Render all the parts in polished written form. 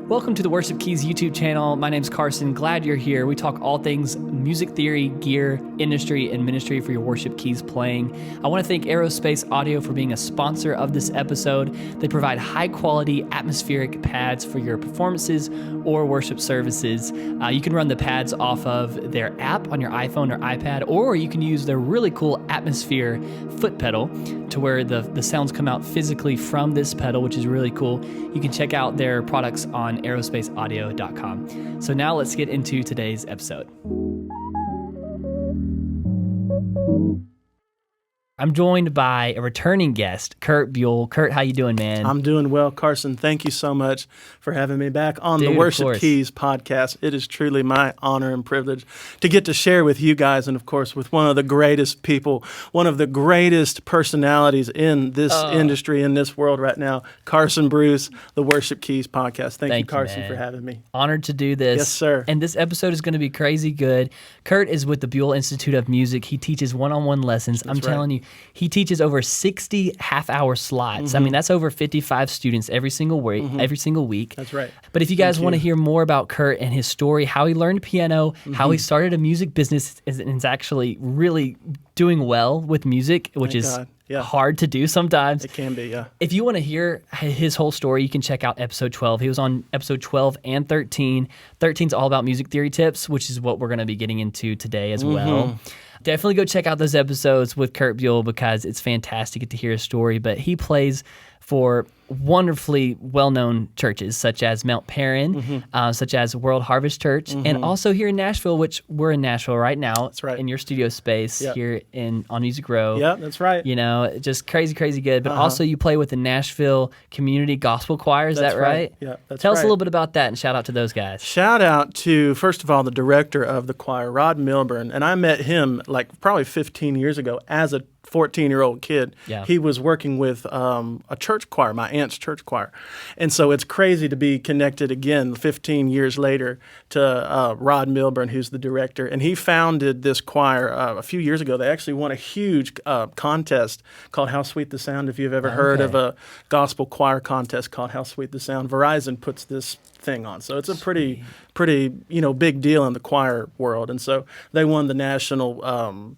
Welcome to the Worship Keys YouTube channel. My name's Carson. Glad you're here. We talk all things music theory, gear, industry, and ministry for your worship keys playing. I want to thank Aerospace Audio for being a sponsor of this episode. They provide high-quality atmospheric pads for your performances or worship services. You can run the pads off of their app on your iPhone or iPad, or you can use their really cool Atmosphere foot pedal to where the sounds come out physically from this pedal, which is really cool. You can check out their products on aerospaceaudio.com. So now let's get into today's episode. I'm joined by a returning guest, Curt Buell. Curt, how you doing, man? I'm doing well, Carson. Thank you so much for having me back on the Worship Keys podcast. It is truly my honor and privilege to get to share with you guys and, of course, with one of the greatest people, one of the greatest personalities in this industry, in this world right now, Carson Bruce, the Worship Keys podcast. Thank you, Carson, for having me. Honored to do this. Yes, sir. And this episode is going to be crazy good. Curt is with the Buell Institute of Music. He teaches one-on-one lessons. I'm telling you, he teaches over 60 half-hour slots. Mm-hmm. I mean, that's over 55 students every single week. Mm-hmm. Every single week. That's right. But if you guys want to hear more about Curt and his story, how he learned piano, how he started a music business, and is actually really doing well with music, which is hard to do sometimes. It can be, yeah. If you want to hear his whole story, you can check out episode 12. He was on episode 12 and 13. 13's all about music theory tips, which is what we're going to be getting into today as well. Definitely go check out those episodes with Curt Buell because it's fantastic to get to hear his story. But he plays for wonderfully well-known churches such as Mount Perrin, such as World Harvest Church, and also here in Nashville, which we're in Nashville right now. That's right. In your studio space here on Music Row. Yeah, that's right. You know, just crazy, crazy good. But also you play with the Nashville Community Gospel Choir. Is that right? Yeah, that's Tell us a little bit about that and shout out to those guys. Shout out to, first of all, the director of the choir, Rod Milburn. And I met him like probably 15 years ago as a 14-year-old kid. Yeah. He was working with a church choir, my aunt's church choir. And so it's crazy to be connected again 15 years later to Rod Milburn, who's the director. And he founded this choir a few years ago. They actually won a huge contest called How Sweet the Sound. If you've ever heard of a gospel choir contest called How Sweet the Sound, Verizon puts this thing on. So it's a pretty big deal in the choir world. And so they won the national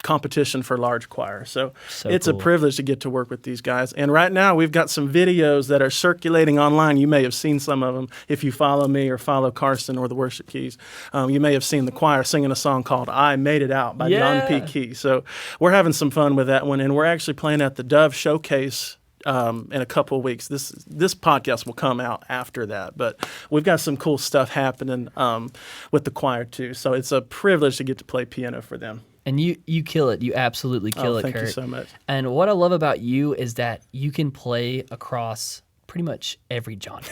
competition for large choir. So it's cool. A privilege to get to work with these guys. And right now we've got some videos that are circulating online. You may have seen some of them if you follow me or follow Carson or the Worship Keys. You may have seen the choir singing a song called I Made It Out by John P. Key. So we're having some fun with that one. And we're actually playing at the Dove Showcase in a couple of weeks. This podcast will come out after that, but we've got some cool stuff happening with the choir too. So it's a privilege to get to play piano for them. And you kill it. You absolutely kill it, Curt. Thank you so much. And what I love about you is that you can play across pretty much every genre.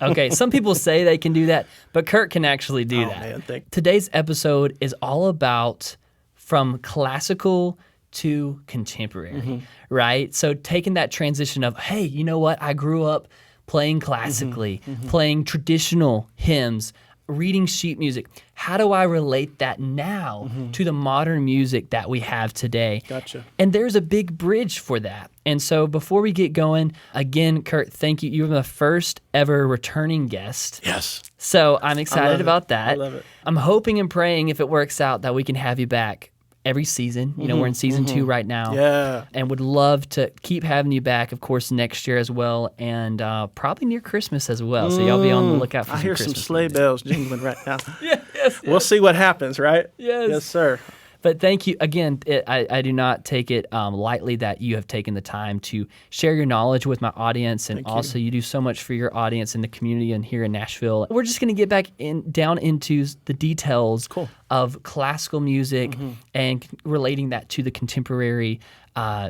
Okay, some people say they can do that, but Curt can actually do that. Man, thank you. Today's episode is all about from classical to contemporary, right? So taking that transition of, hey, you know what? I grew up playing classically, playing traditional hymns, reading sheet music. How do I relate that now to the modern music that we have today? Gotcha. And there's a big bridge for that. And so before we get going, again, Curt, thank you. You're the first ever returning guest. Yes. So I'm excited about that. I love it. I'm hoping and praying if it works out that we can have you back every season. You know, we're in season 2 right now. Yeah. And would love to keep having you back, of course, next year as well, and probably near Christmas as well. So y'all be on the lookout for some Christmas. I hear some sleigh bells jingling right now. Yes. We'll see what happens, right? Yes, sir. But thank you again. I do not take it lightly that you have taken the time to share your knowledge with my audience, and also you do so much for your audience in the community and here in Nashville. We're just going to get back down into the details of classical music and relating that to the contemporary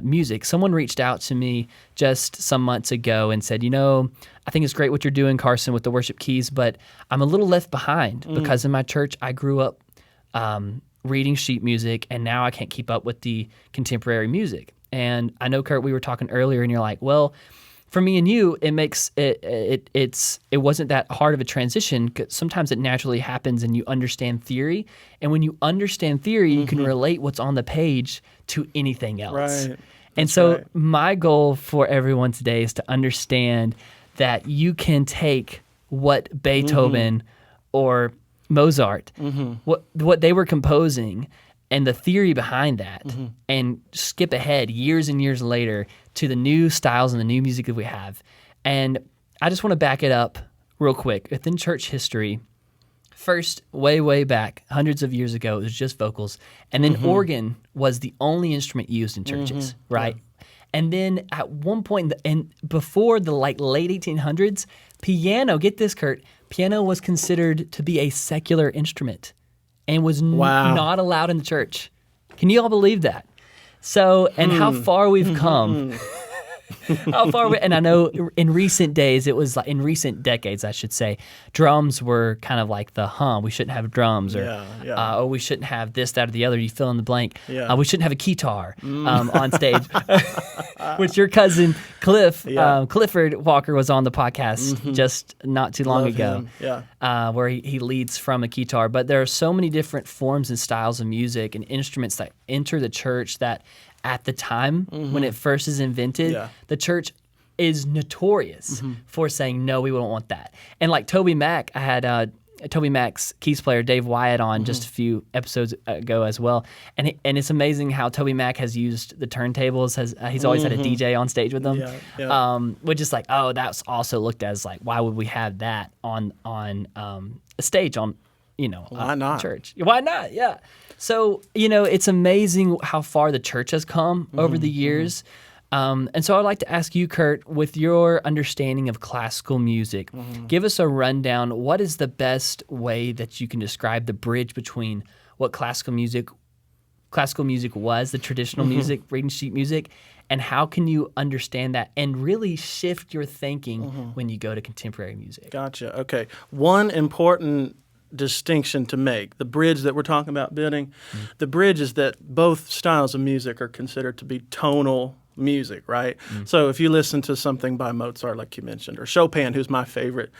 music. Someone reached out to me just some months ago and said, I think it's great what you're doing, Carson, with the Worship Keys, but I'm a little left behind because in my church I grew up reading sheet music, and now I can't keep up with the contemporary music. And I know, Curt, we were talking earlier, and you're like, well, for me and you, it wasn't that hard of a transition. 'Cause sometimes it naturally happens, and you understand theory. And when you understand theory, you can relate what's on the page to anything else. Right. And so my goal for everyone today is to understand that you can take what Beethoven or Mozart, what they were composing and the theory behind that, and skip ahead years and years later to the new styles and the new music that we have. And I just want to back it up real quick. Within church history, first, way back, hundreds of years ago, it was just vocals. And then organ was the only instrument used in churches, right? Yeah. And then at one point, and before the late 1800s, piano, get this, Curt, piano was considered to be a secular instrument and was not allowed in the church. Can you all believe that? So, and how far we've come. And I know in recent days, it was like in recent decades, I should say, drums were kind of like we shouldn't have drums, or we shouldn't have this, that, or the other. You fill in the blank. We shouldn't have a keytar on stage, which your cousin Clifford Walker was on the podcast just not too long ago, where he leads from a keytar. But there are so many different forms and styles of music and instruments that enter the church that at the time when it first is invented, the church is notorious for saying, no, we don't want that. And like Toby Mac, I had Toby Mac's keys player, Dave Wyatt, on just a few episodes ago as well. And it's amazing how Toby Mac has used the turntables. He's always had a DJ on stage with them, which is like, oh, that's also looked as like, why would we have that on a stage on, why not? Church? Why not? Yeah. So, it's amazing how far the church has come over the years. And so I'd like to ask you, Curt, with your understanding of classical music, give us a rundown. What is the best way that you can describe the bridge between what classical music was, the traditional music, reading sheet music, and how can you understand that and really shift your thinking when you go to contemporary music? Gotcha. Okay. One important distinction to make, the bridge that we're talking about building, the bridge is that both styles of music are considered to be tonal music, right? So if you listen to something by Mozart, like you mentioned, or Chopin, who's my favorite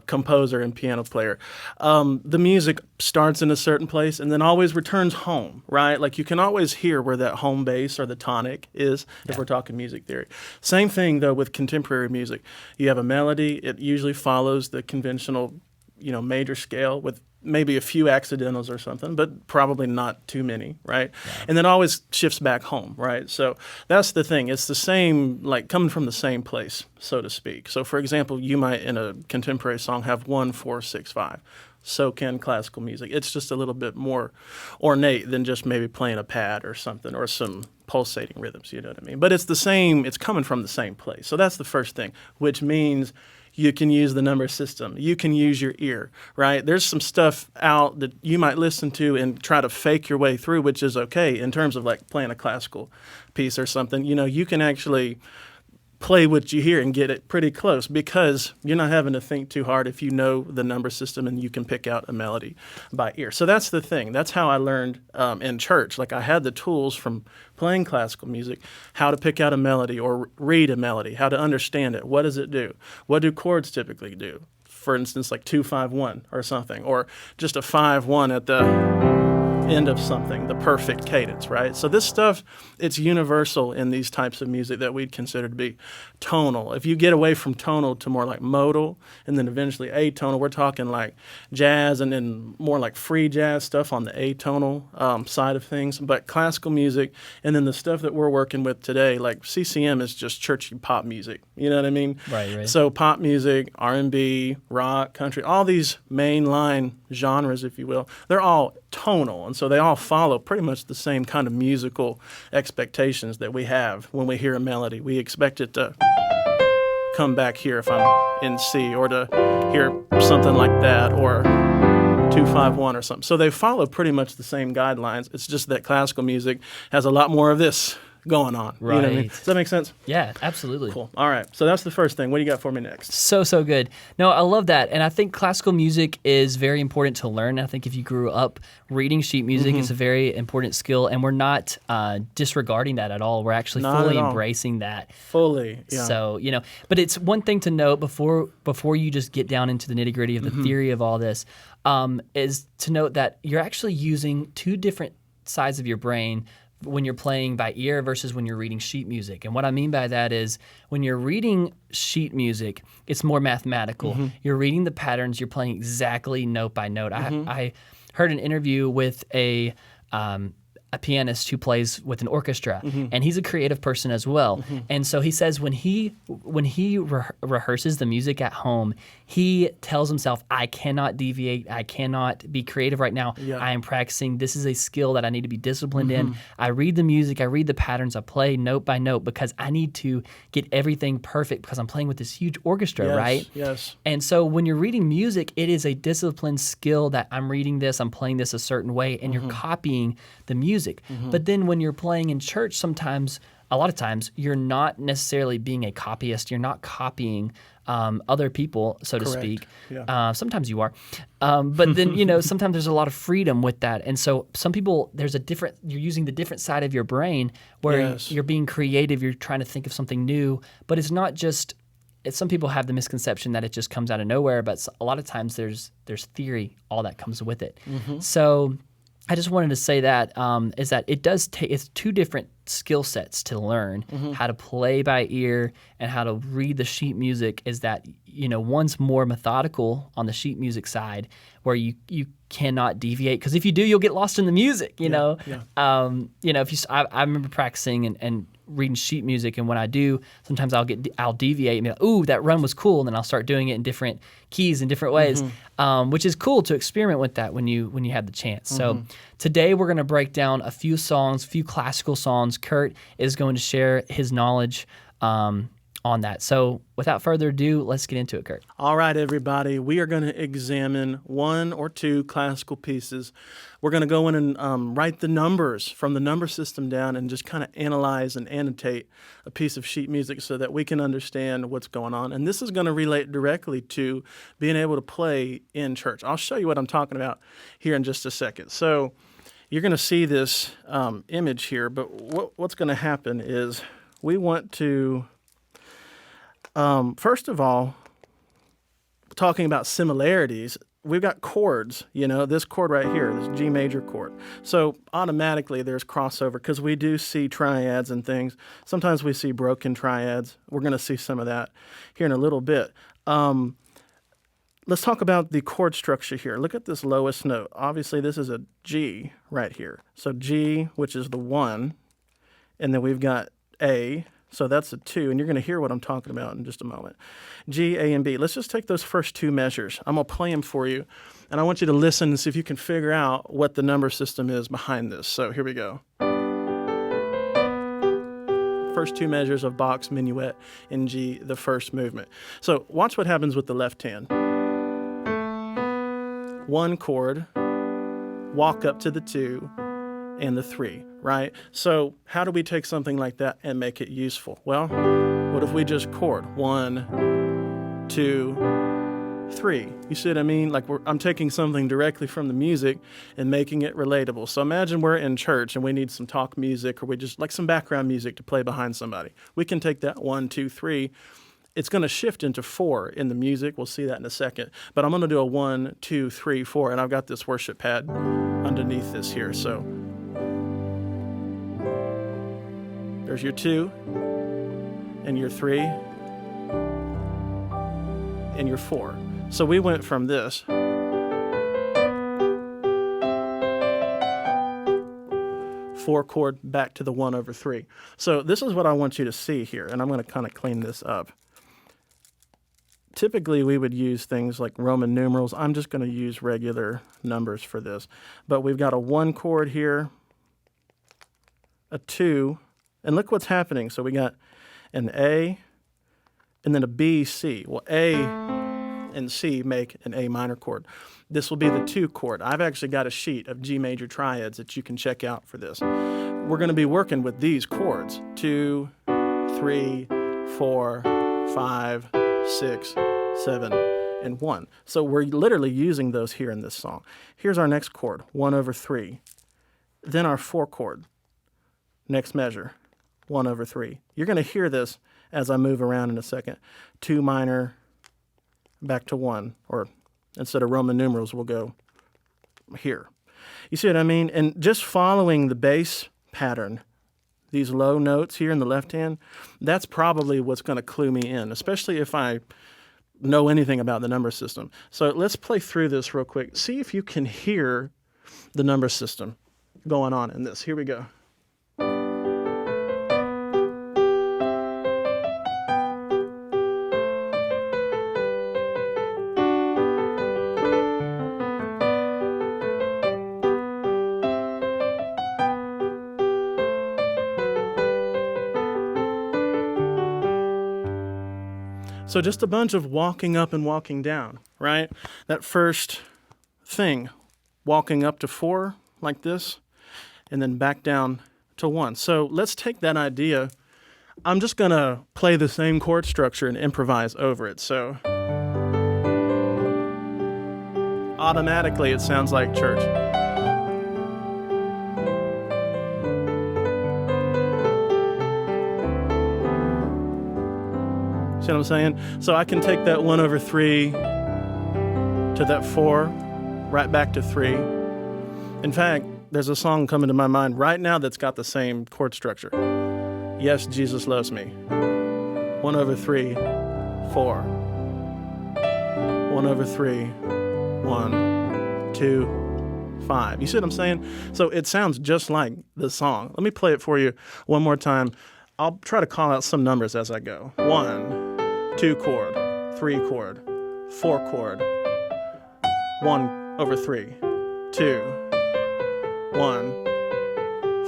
composer and piano player, the music starts in a certain place and then always returns home, right? Like you can always hear where that home base or the tonic is if we're talking music theory. Same thing, though, with contemporary music. You have a melody. It usually follows the conventional major scale with maybe a few accidentals or something, but probably not too many, right? Yeah. And then always shifts back home, right? So that's the thing. It's the same, like coming from the same place, so to speak. So for example, you might in a contemporary song have 1, 4, 6, 5. So can classical music. It's just a little bit more ornate than just maybe playing a pad or something, or some pulsating rhythms, you know what I mean? But it's the same, it's coming from the same place. So that's the first thing, which means you can use the number system. You can use your ear, right? There's some stuff out that you might listen to and try to fake your way through, which is okay in terms of like playing a classical piece or something. You can actually play what you hear and get it pretty close because you're not having to think too hard if you know the number system and you can pick out a melody by ear. So that's the thing. That's how I learned in church. Like I had the tools from playing classical music, how to pick out a melody or read a melody, how to understand it. What does it do? What do chords typically do? For instance, like 2-5-1 or something, or just a 5-1 at the end of something, the perfect cadence, right? So this stuff, it's universal in these types of music that we'd consider to be tonal. If you get away from tonal to more like modal and then eventually atonal, we're talking like jazz and then more like free jazz stuff on the atonal side of things. But classical music and then the stuff that we're working with today, like CCM is just churchy pop music. You know what I mean? Right. So pop music, R&B, rock, country, all these mainline genres, if you will, they're all tonal. And so they all follow pretty much the same kind of musical expectations that we have when we hear a melody. We expect it to come back here if I'm in C, or to hear something like that, or 2-5-1 or something. So they follow pretty much the same guidelines. It's just that classical music has a lot more of this going on. Right. You know what I mean? Does that make sense? Yeah, absolutely. Cool. All right. So that's the first thing. What do you got for me next? So good. No, I love that. And I think classical music is very important to learn. I think if you grew up reading sheet music, it's a very important skill. And we're not disregarding that at all. We're actually fully embracing that. Fully, yeah. So, but it's one thing to note before you just get down into the nitty gritty of the theory of all this, is to note that you're actually using two different sides of your brain when you're playing by ear versus when you're reading sheet music. And what I mean by that is when you're reading sheet music, it's more mathematical. You're reading the patterns, you're playing exactly note by note. I heard an interview with a pianist who plays with an orchestra, and he's a creative person as well. And so he says when he rehearses the music at home, he tells himself, I cannot deviate, I cannot be creative right now. I am practicing. This is a skill that I need to be disciplined in. I read the music, I read the patterns, I play note by note because I need to get everything perfect because I'm playing with this huge orchestra, right? Yes. And so when you're reading music, it is a disciplined skill that I'm reading this, I'm playing this a certain way, and you're copying the music. But then when you're playing in church, a lot of times, you're not necessarily being a copyist. You're not copying other people, so to speak. Yeah. Sometimes you are. But then, sometimes there's a lot of freedom with that. And so some people, you're using the different side of your brain where you're being creative. You're trying to think of something new. But it's not just, some people have the misconception that it just comes out of nowhere. But a lot of times there's theory, all that comes with it. So I just wanted to say that is that it does take, it's two different skill sets to learn how to play by ear and how to read the sheet music. Is that, one's more methodical on the sheet music side where you cannot deviate, because if you do, you'll get lost in the music, know. I remember practicing and reading sheet music, and when I do, sometimes I'll deviate and be like, ooh, that run was cool, and then I'll start doing it in different keys in different ways, which is cool to experiment with that when you have the chance. So today we're going to break down a few classical songs. Curt is going to share his knowledge on that. So without further ado, let's get into it, Curt. All right, everybody. We are going to examine one or two classical pieces. We're going to go in and write the numbers from the number system down and just kind of analyze and annotate a piece of sheet music so that we can understand what's going on. And this is going to relate directly to being able to play in church. I'll show you what I'm talking about here in just a second. So you're going to see this image here, but what's going to happen is we want to... first of all, talking about similarities, we've got chords, this chord right here, this G major chord. So automatically there's crossover because we do see triads and things. Sometimes we see broken triads. We're going to see some of that here in a little bit. Let's talk about the chord structure here. Look at this lowest note. Obviously, this is a G right here. So G, which is the 1, and then we've got A. So that's a 2, and you're going to hear what I'm talking about in just a moment. G, A, and B. Let's just take those first two measures. I'm going to play them for you, and I want you to listen and see if you can figure out what the number system is behind this. So here we go. First two measures of Bach's Minuet in G, the first movement. So watch what happens with the left hand. 1 chord, walk up to the 2, and the 3, right? So how do we take something like that and make it useful? Well, what if we just chord 1, 2, 3? You see what I mean? Like I'm taking something directly from the music and making it relatable. So imagine we're in church and we need some talk music, or we just like some background music to play behind somebody. We can take that 1, 2, 3. It's going to shift into 4 in the music. We'll see that in a second. But I'm going to do a 1, 2, 3, 4, and I've got this worship pad underneath this here. So there's your 2, and your 3, and your 4. So we went from this four chord back to the 1/3. So this is what I want you to see here, and I'm going to kind of clean this up. Typically, we would use things like Roman numerals. I'm just going to use regular numbers for this. But we've got a 1 chord here, a 2, and look what's happening. So we got an A, and then a B, C. Well, A and C make an A minor chord. This will be the 2 chord. I've actually got a sheet of G major triads that you can check out for this. We're going to be working with these chords: 2, 3, 4, 5, 6, 7, and 1. So we're literally using those here in this song. Here's our next chord, 1/3. Then our 4 chord, next measure, 1/3. You're going to hear this as I move around in a second. 2 minor, back to 1, or instead of Roman numerals, we'll go here. You see what I mean? And just following the bass pattern. These low notes here in the left hand, that's probably what's going to clue me in, especially if I know anything about the number system. So let's play through this real quick. See if you can hear the number system going on in this. Here we go. So just a bunch of walking up and walking down, right? That first thing, walking up to 4 like this, and then back down to 1. So let's take that idea. I'm just going to play the same chord structure and improvise over it. So automatically it sounds like church. See what I'm saying? So I can take that 1/3 to that 4, right back to 3. In fact, there's a song coming to my mind right now that's got the same chord structure. Yes, Jesus Loves Me. 1/3, 4. 1/3, 1, 2, 5. You see what I'm saying? So it sounds just like the song. Let me play it for you one more time. I'll try to call out some numbers as I go. 1, 2 chord, 3 chord, 4 chord, 1/3, 2, 1,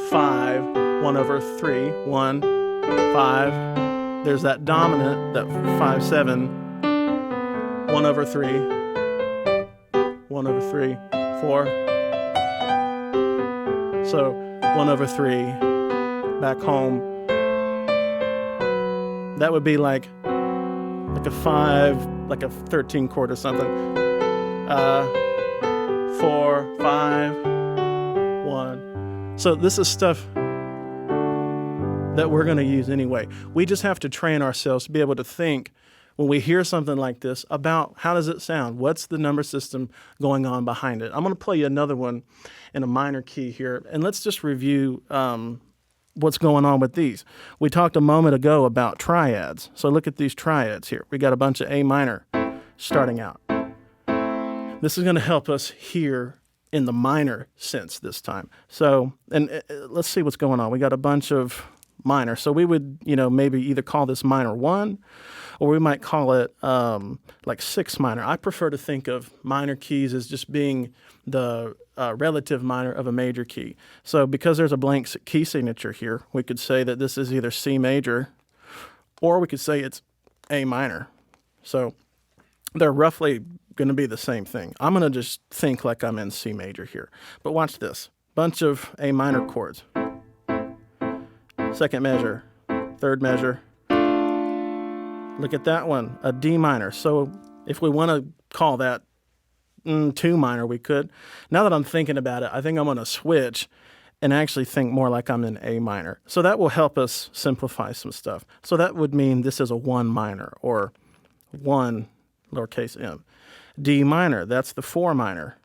5, 1/3, 1, 5. There's that dominant, that 5/7, 1/3, 1/3, 4. So 1/3, back home. That would be like a 5, like a 13 chord or something. 4, 5, 1. So this is stuff that we're going to use anyway. We just have to train ourselves to be able to think when we hear something like this about how does it sound? What's the number system going on behind it? I'm going to play you another one in a minor key here, and let's just review what's going on with these. We talked a moment ago about triads. So look at these triads here. We got a bunch of A minor starting out. This is going to help us hear in the minor sense this time. So, and let's see what's going on. We got a bunch of minor. So we would, maybe either call this minor 1, or we might call it like 6 minor. I prefer to think of minor keys as just being the relative minor of a major key. So because there's a blank key signature here, we could say that this is either C major, or we could say it's A minor. So they're roughly going to be the same thing. I'm going to just think like I'm in C major here. But watch this. Bunch of A minor chords. Second measure, third measure. Look at that one, a D minor. So if we want to call that 2 minor, we could. Now that I'm thinking about it, I think I'm going to switch and actually think more like I'm in A minor. So that will help us simplify some stuff. So that would mean this is a 1 minor, or 1 lowercase m. D minor, that's the 4 minor.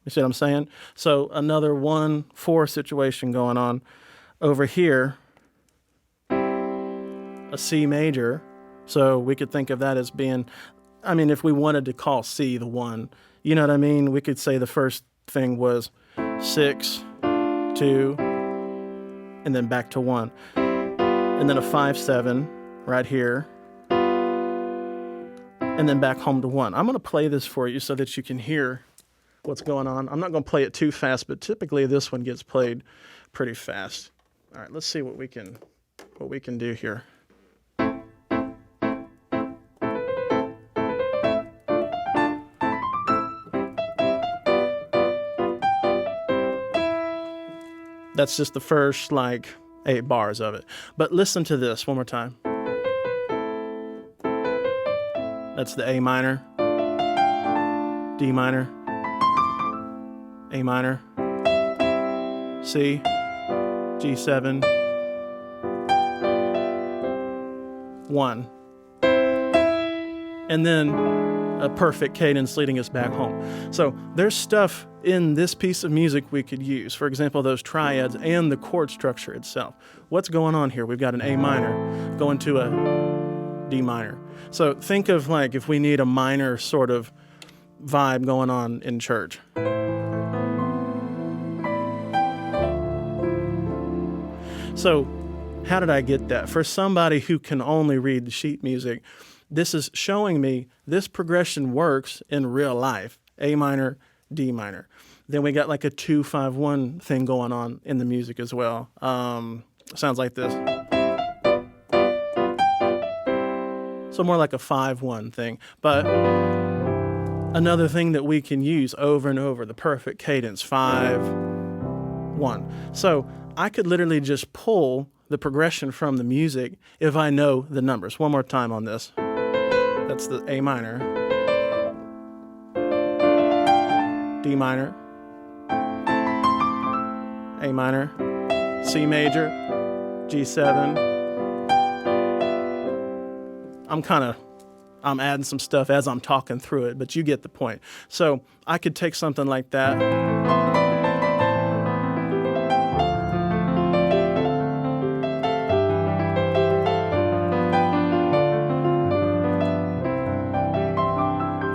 You see what I'm saying? So another 1-4 situation going on. Over here, a C major. So we could think of that as being, if we wanted to call C the 1, you know what I mean? We could say the first thing was 6, 2, and then back to 1. And then a 5-7 right here. And then back home to 1. I'm going to play this for you so that you can hear what's going on. I'm not going to play it too fast, but typically this one gets played pretty fast. All right, let's see what we can do here. That's just the first 8 bars of it. But listen to this one more time. That's the A minor, D minor, A minor, C, G7, 1. And then a perfect cadence leading us back home. So there's stuff in this piece of music we could use. For example, those triads and the chord structure itself. What's going on here? We've got an A minor going to a D minor. So think of like if we need a minor sort of vibe going on in church. So how did I get that? For somebody who can only read the sheet music, this is showing me this progression works in real life. A minor, D minor. Then we got like a 2-5-1 thing going on in the music as well. Sounds like this. So more like a 5-1 thing. But another thing that we can use over and over, the perfect cadence, 5-1. So I could literally just pull the progression from the music if I know the numbers. One more time on this. That's the A minor, D minor, A minor, C major, G7. I'm adding some stuff as I'm talking through it, but you get the point. So I could take something like that.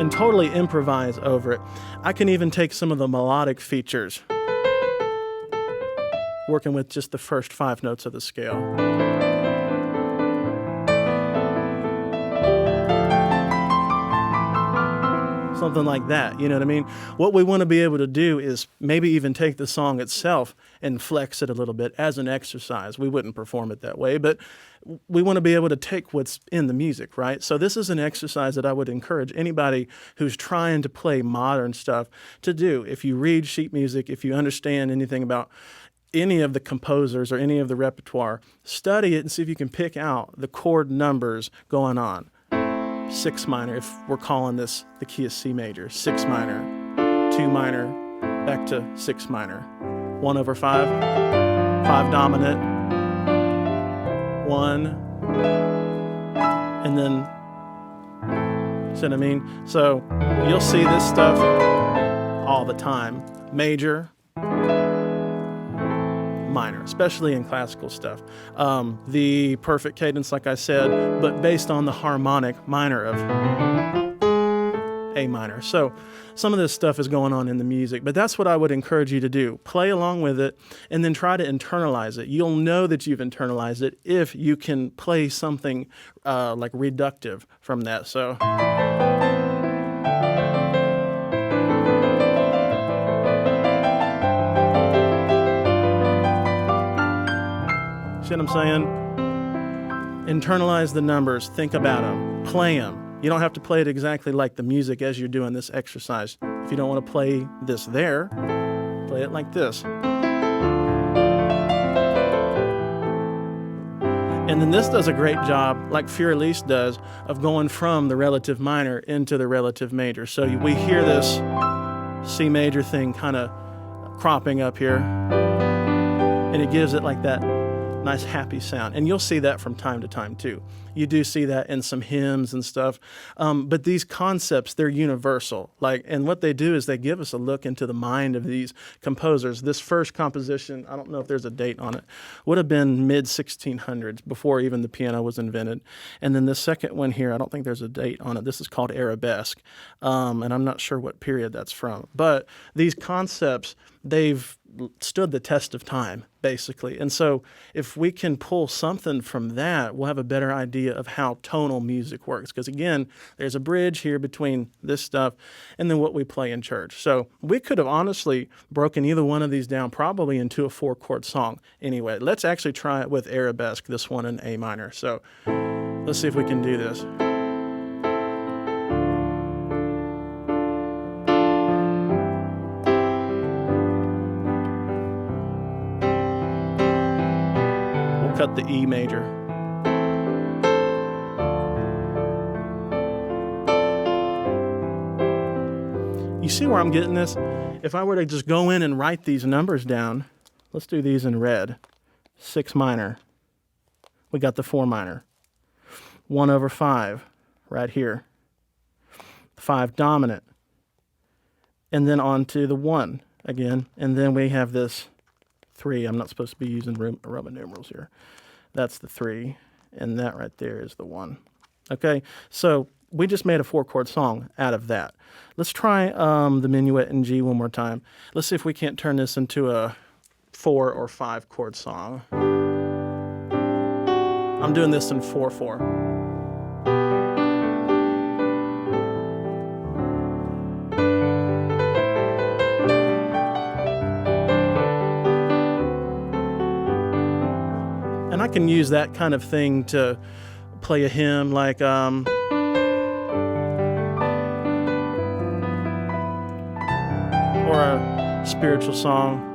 And totally improvise over it. I can even take some of the melodic features, working with just the first 5 notes of the scale. Something like that, you know what I mean? What we want to be able to do is maybe even take the song itself and flex it a little bit as an exercise. We wouldn't perform it that way, but we want to be able to take what's in the music, right? So this is an exercise that I would encourage anybody who's trying to play modern stuff to do. If you read sheet music, if you understand anything about any of the composers or any of the repertoire, study it and see if you can pick out the chord numbers going on. 6 minor, if we're calling this the key of C major, 6 minor, 2 minor, back to 6 minor, 1/5, 5 dominant, 1, and then, see what I mean? So you'll see this stuff all the time. Major, minor, especially in classical stuff. The perfect cadence, like I said, but based on the harmonic minor of A minor. So some of this stuff is going on in the music, but that's what I would encourage you to do. Play along with it and then try to internalize it. You'll know that you've internalized it if you can play something like reductive from that. So. See what I'm saying? Internalize the numbers, think about them, play them. You don't have to play it exactly like the music as you're doing this exercise. If you don't want to play this there, play it like this. And then this does a great job, like Für Elise does, of going from the relative minor into the relative major. So we hear this C major thing kind of cropping up here, and it gives it like that nice happy sound. And you'll see that from time to time too. You do see that in some hymns and stuff. But these concepts, they're universal. And what they do is they give us a look into the mind of these composers. This first composition, I don't know if there's a date on it, would have been mid-1600s, before even the piano was invented. And then the second one here, I don't think there's a date on it. This is called Arabesque. And I'm not sure what period that's from. But these concepts, they've stood the test of time, basically. And so if we can pull something from that, we'll have a better idea of how tonal music works. Because again, there's a bridge here between this stuff and then what we play in church. So we could have honestly broken either one of these down probably into a 4-chord song. Anyway, let's actually try it with Arabesque, this one in A minor. So let's see if we can do this. Cut the E major. You see where I'm getting this? If I were to just go in and write these numbers down, let's do these in red. 6 minor. We got the 4 minor. 1/5 right here. 5 dominant, and then on to the 1 again, and then we have this 3. I'm not supposed to be using Roman numerals here. That's the 3, and that right there is the 1. Okay, so we just made a 4-chord song out of that. Let's try the minuet in G one more time. Let's see if we can't turn this into a 4 or 5 chord song. I'm doing this in 4/4. And I can use that kind of thing to play a hymn like or a spiritual song.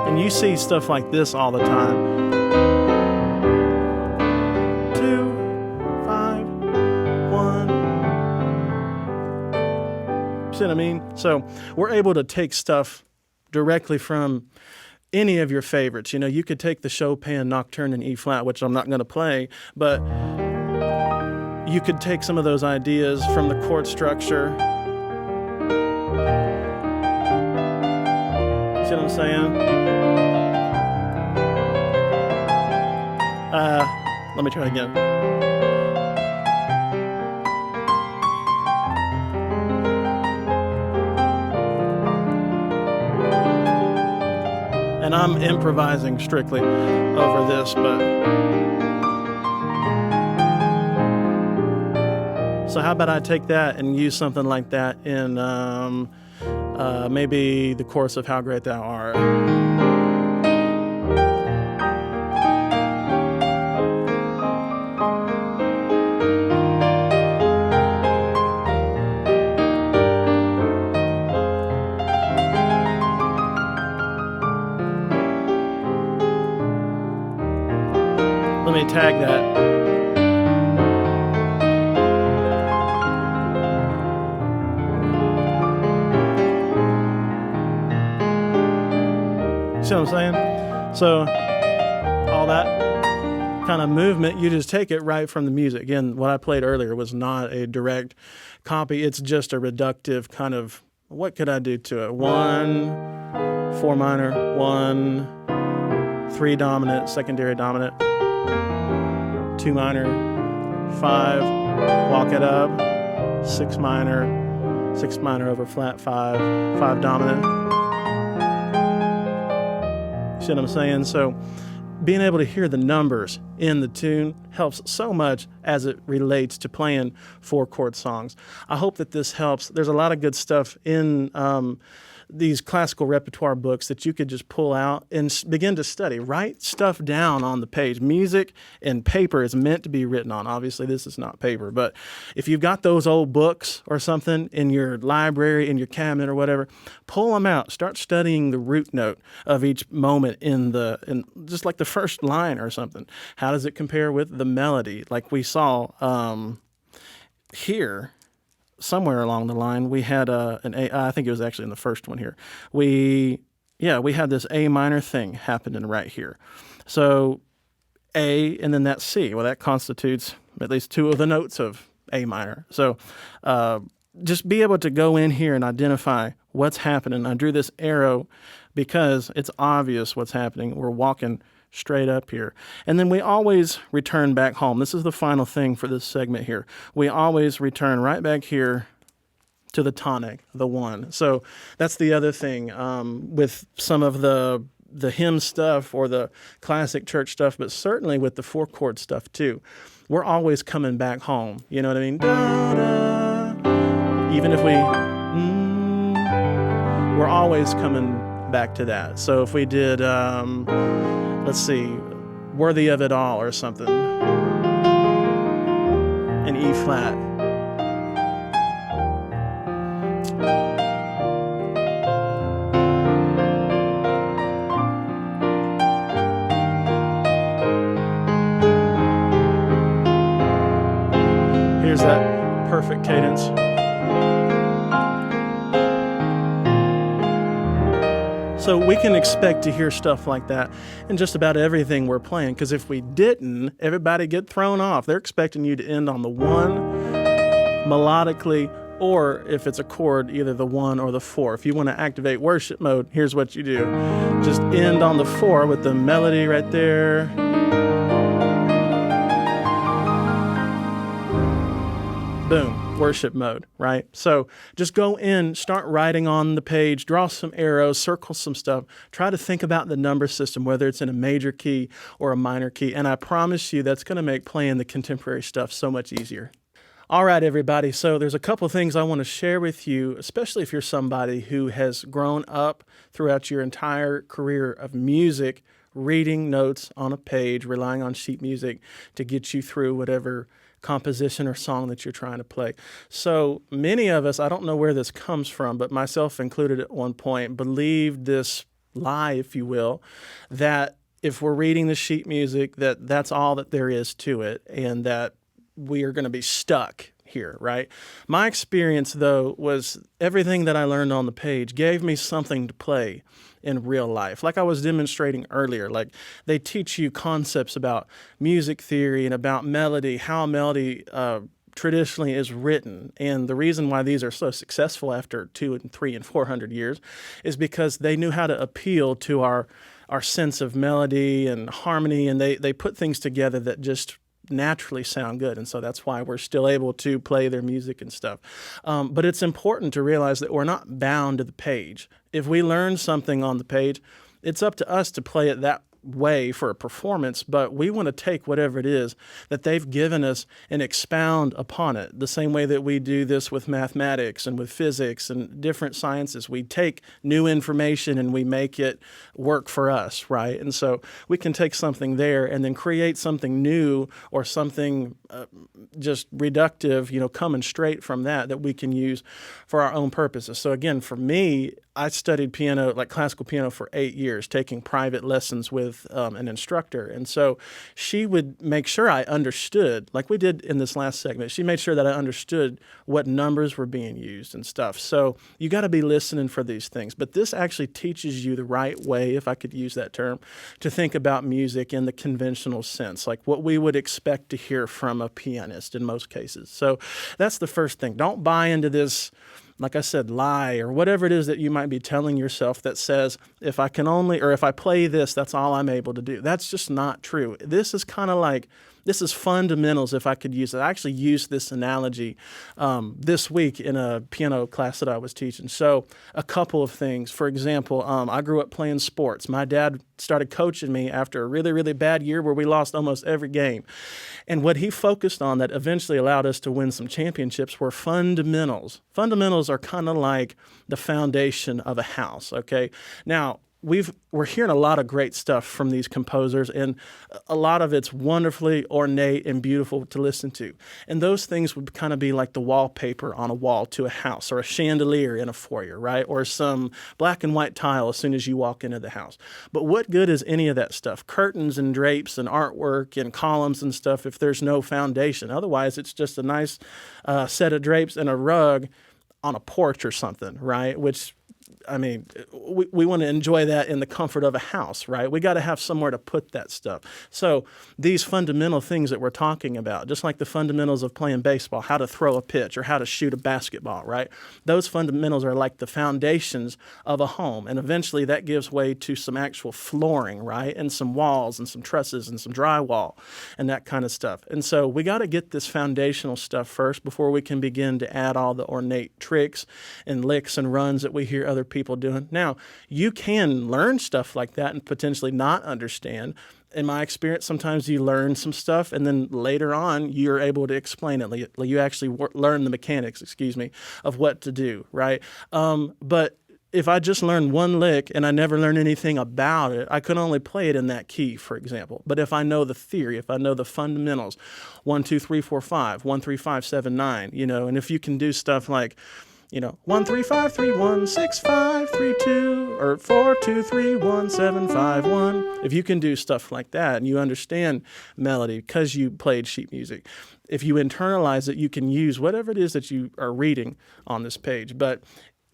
And you see stuff like this all the time. 2, 5, 1. See what I mean? So we're able to take stuff directly from any of your favorites. You know, you could take the Chopin Nocturne in E flat, which I'm not going to play, but you could take some of those ideas from the chord structure. See what I'm saying? Let me try it again. And I'm improvising strictly over this, but so how about I take that and use something like that in maybe the chorus of How Great Thou Art. Let me tag that. See what I'm saying? So all that kind of movement, you just take it right from the music. Again, what I played earlier was not a direct copy. It's just a reductive kind of, what could I do to it? 1, 4 minor, 1, 3 dominant, secondary dominant, 2 minor, 5, walk it up, 6 minor over flat 5, 5 dominant. See what I'm saying? So being able to hear the numbers in the tune helps so much as it relates to playing 4-chord songs. I hope that this helps. There's a lot of good stuff in these classical repertoire books that you could just pull out and begin to study. Write stuff down on the page. Music and paper is meant to be written on. Obviously, this is not paper, but if you've got those old books or something in your library, in your cabinet or whatever, pull them out. Start studying the root note of each moment in just like the first line or something. How does it compare with the melody? Like we saw here, somewhere along the line, we had an A. I think it was actually in the first one here. We had this A minor thing happening right here. So A and then that C. Well, that constitutes at least 2 of the notes of A minor. So just be able to go in here and identify what's happening. I drew this arrow because it's obvious what's happening. We're walking straight up here. And then we always return back home. This is the final thing for this segment here. We always return right back here to the tonic, the 1. So that's the other thing with some of the hymn stuff or the classic church stuff, but certainly with the 4-chord stuff too. We're always coming back home. You know what I mean? Da, da. Even if we're always coming back to that. So if we did, let's see, Worthy of It All or something, in E flat. Here's that perfect cadence. So we can expect to hear stuff like that in just about everything we're playing, because if we didn't, everybody get thrown off. They're expecting you to end on the 1 melodically, or if it's a chord, either the 1 or the 4. If you want to activate worship mode, here's what you do. Just end on the 4 with the melody right there. Boom, worship mode, right? So just go in, start writing on the page, draw some arrows, circle some stuff. Try to think about the number system, whether it's in a major key or a minor key. And I promise you that's going to make playing the contemporary stuff so much easier. All right, everybody. So there's a couple things I want to share with you, especially if you're somebody who has grown up throughout your entire career of music, reading notes on a page, relying on sheet music to get you through whatever composition or song that you're trying to play. So many of us, I don't know where this comes from, but myself included at one point, believed this lie, if you will, that if we're reading the sheet music, that's all that there is to it, and that we are going to be stuck here, right? My experience, though, was everything that I learned on the page gave me something to play in real life. Like I was demonstrating earlier, like they teach you concepts about music theory and about melody, how melody traditionally is written. And the reason why these are so successful after 200 and 300 and 400 years is because they knew how to appeal to our sense of melody and harmony, and they put things together that just naturally sound good. And so that's why we're still able to play their music and stuff. But it's important to realize that we're not bound to the page. If we learn something on the page, it's up to us to play it that way for a performance, but we want to take whatever it is that they've given us and expound upon it, the same way that we do this with mathematics and with physics and different sciences. We take new information and we make it work for us, right? And so we can take something there and then create something new or something just reductive, coming straight from that we can use for our own purposes. So again, for me, I studied piano, like classical piano, for 8 years, taking private lessons with an instructor. And so she would make sure I understood, like we did in this last segment, she made sure that I understood what numbers were being used and stuff. So you got to be listening for these things. But this actually teaches you the right way, if I could use that term, to think about music in the conventional sense, like what we would expect to hear from a pianist in most cases. So that's the first thing. Don't buy into this, like I said, lie or whatever it is that you might be telling yourself that says, if I can only, or if I play this, that's all I'm able to do. That's just not true. This is kind of like, this is fundamentals, if I could use it. I actually used this analogy this week in a piano class that I was teaching. So a couple of things. For example, I grew up playing sports. My dad started coaching me after a really, really bad year where we lost almost every game. And what he focused on that eventually allowed us to win some championships were fundamentals. Fundamentals are kind of like the foundation of a house, okay? Now, we're hearing a lot of great stuff from these composers, and a lot of it's wonderfully ornate and beautiful to listen to. And those things would kind of be like the wallpaper on a wall to a house, or a chandelier in a foyer, right? Or some black and white tile as soon as you walk into the house. But what good is any of that stuff? Curtains and drapes and artwork and columns and stuff if there's no foundation. Otherwise, it's just a nice set of drapes and a rug on a porch or something, right? Which, I mean, we want to enjoy that in the comfort of a house, right? We got to have somewhere to put that stuff. So these fundamental things that we're talking about, just like the fundamentals of playing baseball, how to throw a pitch or how to shoot a basketball, right? Those fundamentals are like the foundations of a home. And eventually that gives way to some actual flooring, right? And some walls and some trusses and some drywall and that kind of stuff. And so we got to get this foundational stuff first before we can begin to add all the ornate tricks and licks and runs that we hear other people doing. Now, you can learn stuff like that and potentially not understand. In my experience, sometimes you learn some stuff and then later on you're able to explain it. You actually learn the mechanics, of what to do, right? But if I just learn one lick and I never learn anything about it, I could only play it in that key, for example. But if I know the theory, if I know the fundamentals, 1, 2, 3, 4, 5, 1, 3, 5, 7, 9, and if you can do stuff like 1, 3, 5, 3, 1, 6, 5, 3, 2, or 4, 2, 3, 1, 7, 5, 1. If you can do stuff like that and you understand melody because you played sheet music, if you internalize it, you can use whatever it is that you are reading on this page. But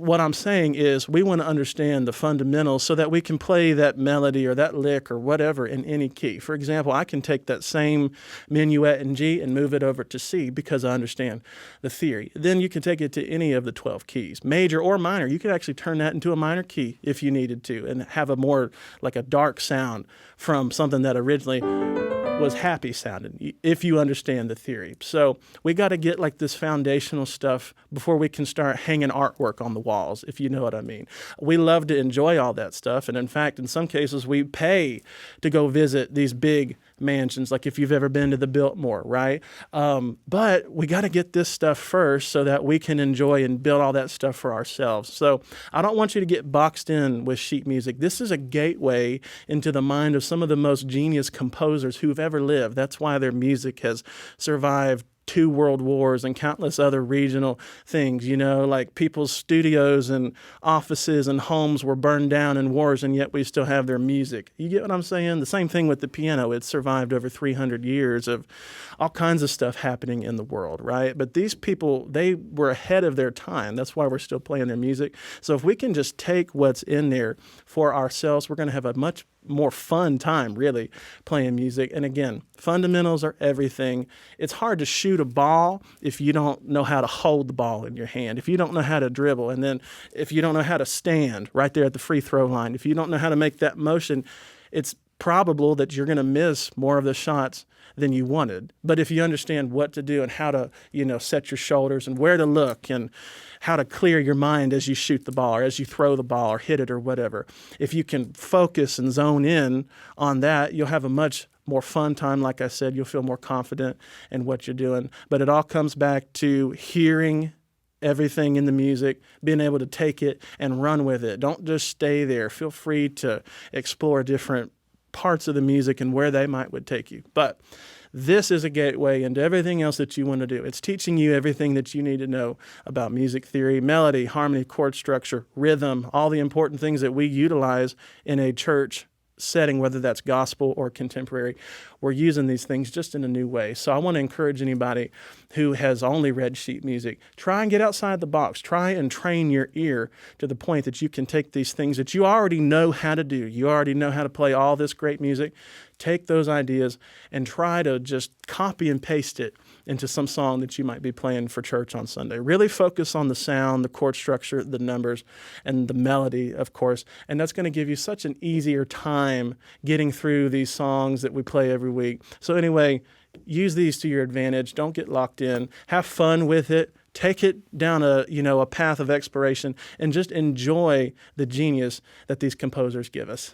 what I'm saying is we want to understand the fundamentals so that we can play that melody or that lick or whatever in any key. For example, I can take that same minuet in G and move it over to C because I understand the theory. Then you can take it to any of the 12 keys, major or minor. You could actually turn that into a minor key if you needed to and have a more like a dark sound from something that originally was happy sounding, if you understand the theory. So we got to get like this foundational stuff before we can start hanging artwork on the walls, if you know what I mean. We love to enjoy all that stuff. And in fact, in some cases, we pay to go visit these big mansions, like if you've ever been to the Biltmore, right? But we got to get this stuff first so that we can enjoy and build all that stuff for ourselves. So I don't want you to get boxed in with sheet music. This is a gateway into the mind of some of the most genius composers who've ever lived. That's why their music has survived 2 world wars and countless other regional things, like people's studios and offices and homes were burned down in wars, and yet we still have their music. You get what I'm saying? The same thing with the piano. It survived over 300 years of all kinds of stuff happening in the world, right? But these people, they were ahead of their time. That's why we're still playing their music. So if we can just take what's in there for ourselves, we're going to have a much more fun time, really, playing music. And again, fundamentals are everything. It's hard to shoot a ball if you don't know how to hold the ball in your hand, if you don't know how to dribble, and then if you don't know how to stand right there at the free throw line, if you don't know how to make that motion, it's probable that you're going to miss more of the shots than you wanted. But if you understand what to do and how to, set your shoulders and where to look and how to clear your mind as you shoot the ball or as you throw the ball or hit it or whatever, if you can focus and zone in on that, you'll have a much more fun time. Like I said, you'll feel more confident in what you're doing. But it all comes back to hearing everything in the music, being able to take it and run with it. Don't just stay there. Feel free to explore different parts of the music and where they would take you. But this is a gateway into everything else that you want to do. It's teaching you everything that you need to know about music theory, melody, harmony, chord structure, rhythm, all the important things that we utilize in a church setting, whether that's gospel or contemporary. We're using these things just in a new way. So I want to encourage anybody who has only read sheet music, try and get outside the box. Try and train your ear to the point that you can take these things that you already know how to do. You already know how to play all this great music. Take those ideas and try to just copy and paste it into some song that you might be playing for church on Sunday. Really focus on the sound, the chord structure, the numbers, and the melody, of course. And that's going to give you such an easier time getting through these songs that we play every week. So anyway, use these to your advantage. Don't get locked in. Have fun with it. Take it down a path of exploration and just enjoy the genius that these composers give us.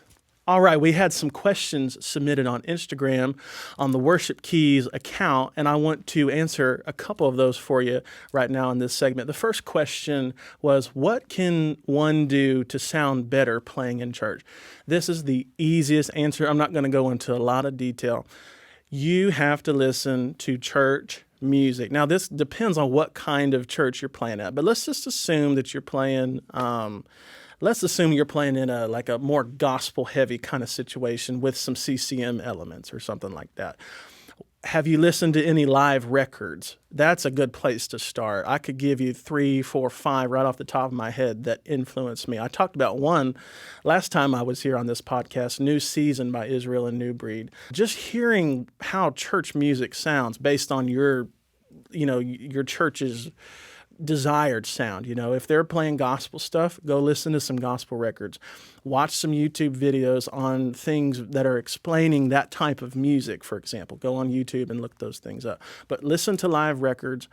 All right, we had some questions submitted on Instagram on the Worship Keys account, and I want to answer a couple of those for you right now in this segment. The first question was, what can one do to sound better playing in church? This is the easiest answer. I'm not going to go into a lot of detail. You have to listen to church music. Now, this depends on what kind of church you're playing at, but let's just assume that you're playing Let's assume you're playing in a more gospel-heavy kind of situation with some CCM elements or something like that. Have you listened to any live records? That's a good place to start. I could give you 3, 4, 5 right off the top of my head that influenced me. I talked about one last time I was here on this podcast, New Season by Israel and New Breed. Just hearing how church music sounds based on your church's desired sound. If they're playing gospel stuff, go listen to some gospel records. Watch some YouTube videos on things that are explaining that type of music, for example. Go on YouTube and look those things up. But listen to live records.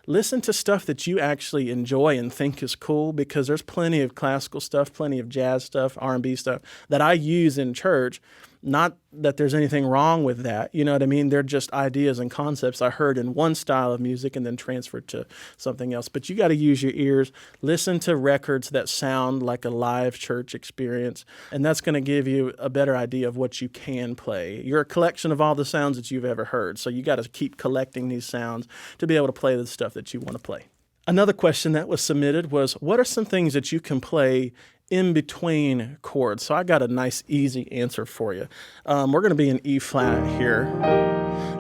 Listen to stuff that you actually enjoy and think is cool, because there's plenty of classical stuff, plenty of jazz stuff, R&B stuff that I use in church. Not that there's anything wrong with that. You know what I mean? They're just ideas and concepts I heard in one style of music and then transferred to something else. But you got to use your ears. Listen to records that sound like a live church experience, and that's going to give you a better idea of what you can play. You're a collection of all the sounds that you've ever heard, so you got to keep collecting these sounds to be able to play the stuff that you want to play. Another question that was submitted was, what are some things that you can play in between chords? So I got a nice, easy answer for you. We're going to be in E flat here.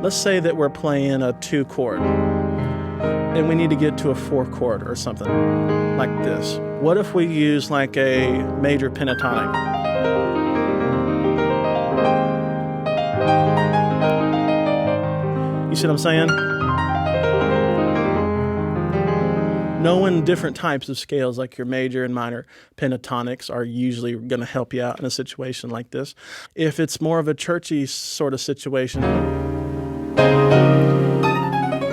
Let's say that we're playing a 2 chord. and we need to get to a 4 chord or something like this. What if we use like a major pentatonic? You see what I'm saying? Knowing different types of scales like your major and minor pentatonics are usually going to help you out in a situation like this. If it's more of a churchy sort of situation,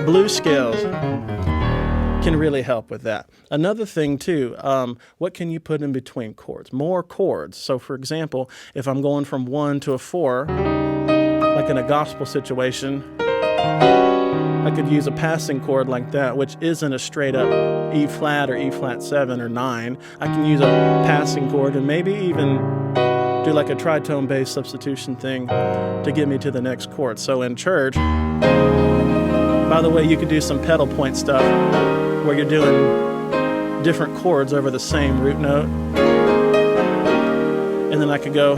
blues scales can really help with that. Another thing too, what can you put in between chords? More chords. So for example, if I'm going from 1 to a 4, like in a gospel situation, I could use a passing chord like that, which isn't a straight up E flat or E flat 7 or 9. I can use a passing chord and maybe even do like a tritone bass substitution thing to get me to the next chord. So in church, by the way, you could do some pedal point stuff where you're doing different chords over the same root note. And then I could go, you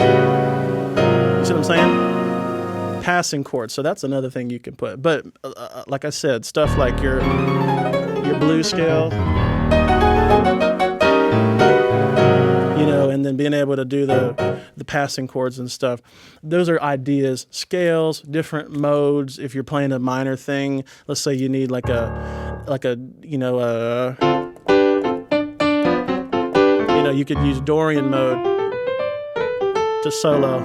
see what I'm saying? Passing chords. So that's another thing you can put. But like I said, stuff like your blues scale, and then being able to do the passing chords and stuff. Those are ideas, scales, different modes. If you're playing a minor thing, let's say you need you could use Dorian mode to solo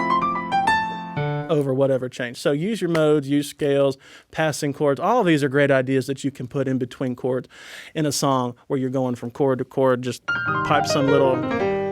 over whatever change. So use your modes, use scales, passing chords. All of these are great ideas that you can put in between chords in a song where you're going from chord to chord. Just pipe some little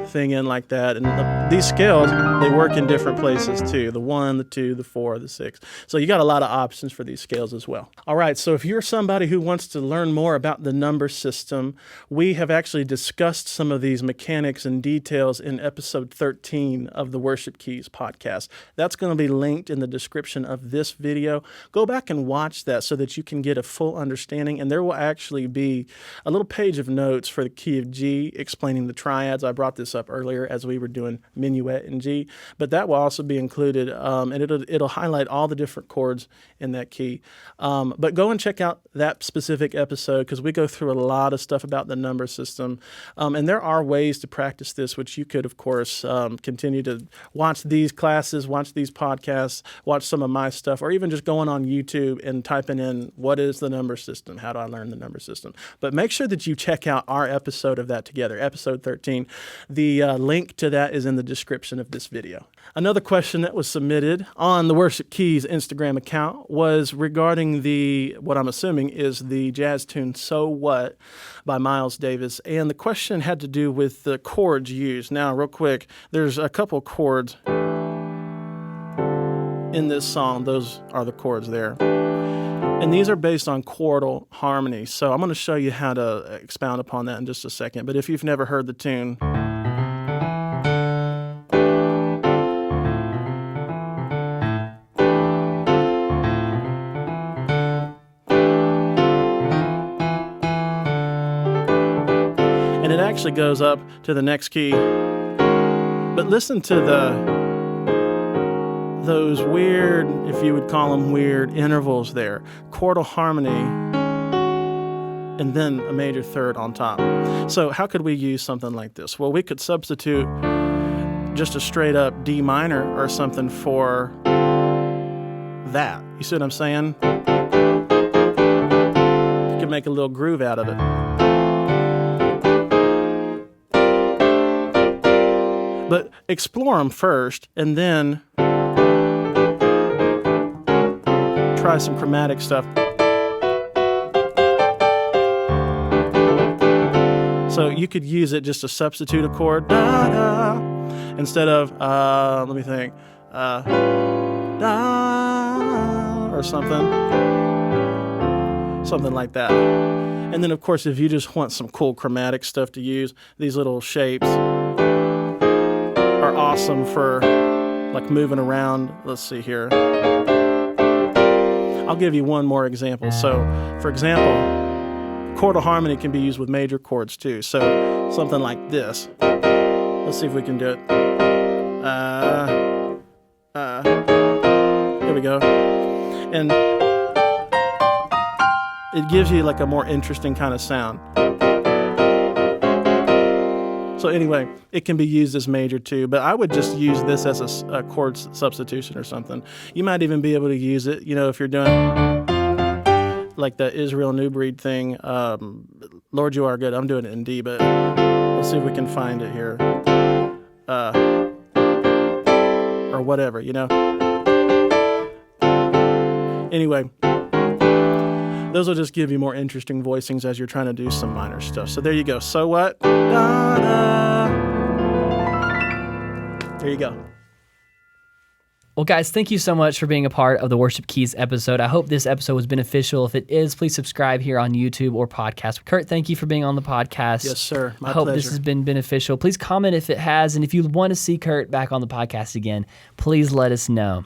thing in like that. And these scales, they work in different places too. The 1, the 2, the 4, the 6. So you got a lot of options for these scales as well. All right, so if you're somebody who wants to learn more about the number system, we have actually discussed some of these mechanics and details in episode 13 of the Worship Keys podcast. That's going to be linked in the description of this video. Go back and watch that so that you can get a full understanding. And there will actually be a little page of notes for the key of G explaining the triads. I brought this up earlier as we were doing minuet in G, but that will also be included, and it'll highlight all the different chords in that key. But go and check out that specific episode because we go through a lot of stuff about the number system, and there are ways to practice this, which you could, of course, continue to watch these classes, watch these podcasts, watch some of my stuff, or even just going on YouTube and typing in, what is the number system? How do I learn the number system? But make sure that you check out our episode of that together, episode 13. The link to that is in the description of this video. Another question that was submitted on the Worship Keys Instagram account was regarding what I'm assuming is the jazz tune So What by Miles Davis. And the question had to do with the chords used. Now, real quick, there's a couple chords in this song. Those are the chords there. And these are based on chordal harmony. So I'm going to show you how to expound upon that in just a second. But if you've never heard the tune, and it actually goes up to the next key. But listen to those weird, if you would call them weird, intervals there. Chordal harmony, and then a major third on top. So how could we use something like this? Well, we could substitute just a straight up D minor or something for that. You see what I'm saying? You could make a little groove out of it. But explore them first, and then try some chromatic stuff. So you could use it just to substitute a chord, da, da, instead of, let me think, da, or something like that. And then, of course, if you just want some cool chromatic stuff to use, these little shapes are awesome for like moving around. Let's see here. I'll give you one more example. So, for example, chordal harmony can be used with major chords too. So, something like this. Let's see if we can do it. Here we go. And It gives you like a more interesting kind of sound. So anyway, it can be used as major too, but I would just use this as a chord substitution or something. You might even be able to use it, if you're doing like the Israel New Breed thing. Lord, You Are Good. I'm doing it in D, but let's see if we can find it here. Or whatever, Anyway, those will just give you more interesting voicings as you're trying to do some minor stuff. So there you go. So what? Da, da. There you go. Well, guys, thank you so much for being a part of the Worship Keys episode. I hope this episode was beneficial. If it is, please subscribe here on YouTube or podcast. Curt, thank you for being on the podcast. Yes, sir. My I hope pleasure. this has been beneficial. Please comment if it has, and if you want to see Curt back on the podcast again, please let us know.